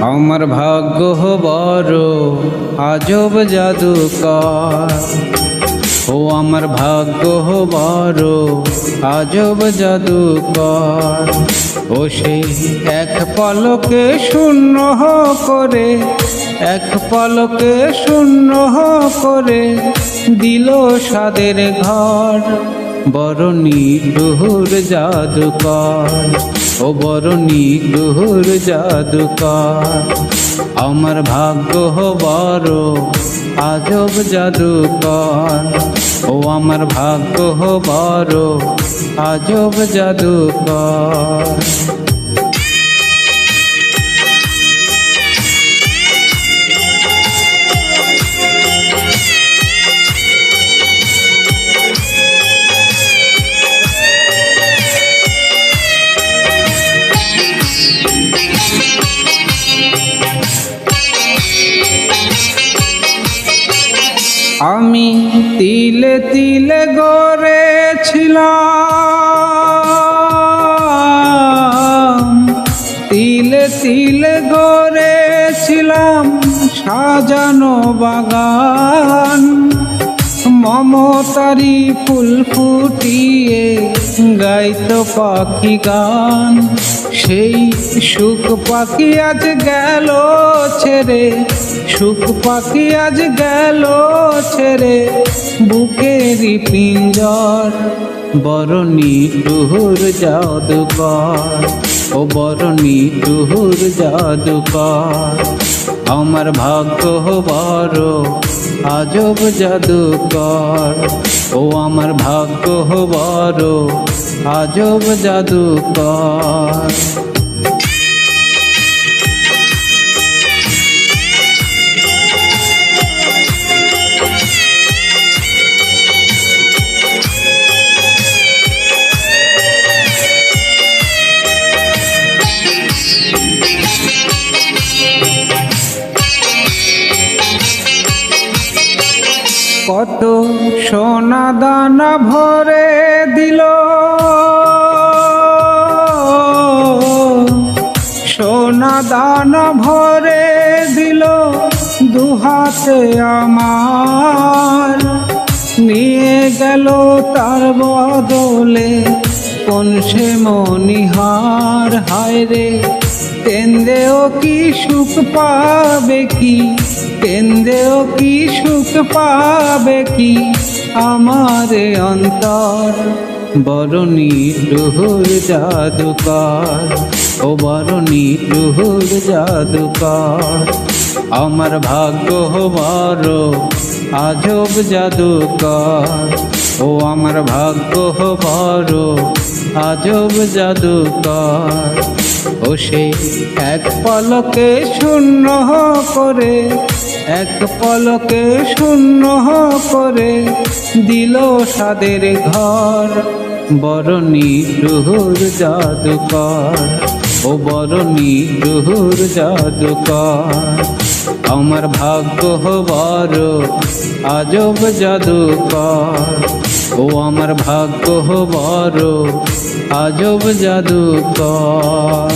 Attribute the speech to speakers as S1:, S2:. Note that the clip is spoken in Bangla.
S1: আমার ভাগ্য বড় আজব জাদুকর, ও আমার ভাগ্য বড় আজব জাদুকর। ও সে এক পলকে শূন্য করে, এক পলকে শূন্য করে দিল সাদের ঘর। বড় নিঠুর জাদুকর, ও বড় নিঠুর জাদুকর। আমার ভাগ্য বড় আজব জাদুকর, ও আমার ভাগ্য বড় আজব জাদুকর। আমি তিলে তিলে গড়েছিলাম, তিলে তিলে গড়েছিলাম সাজানো বাগান। মমতারি ফুল ফুটিয়ে গাইতো পাখি গান। সেই সুখ পাখি আজ গেল ছেড়ে, সুখ পাখি আজ গেল ছেড়ে বুকেরই পিঞ্জর। বড় নিঠুর জাদুকর, ও বড় নিঠুর জাদুকর। আমার ভাগ্য বড় আজব জাদুকর, ও আমার ভাগ্য বড় আজব জাদুকর। কত সোনা দানা ভরে দিল, সোনা দানা ভরে দিল দুহাতে আমার। নিয়ে গেল তার বদলে কোন সে মনিহার। হায় রে কেন্দেও কি সুখ পাবে কি, কেন্দেও কি সুখ পাবে কি আমার অন্তর। বড় নিঠুর জাদুকর, ও বড় নিঠুর জাদুকর। আমার ভাগ্য বড় আজব জাদুকর, ও আমার ভাগ্য বড় আজব জাদুকর। ও সে এক পলকে শূন্য করে, এক পলকে শূন্য করে দিল সাদের ঘর। বড় নিঠুর জাদুকর, ও বড় নিঠুর জাদুকর। আমার ভাগ্য বড় আজব জাদুকর, ও আমার ভাগ্য বড় আজব জাদুকর।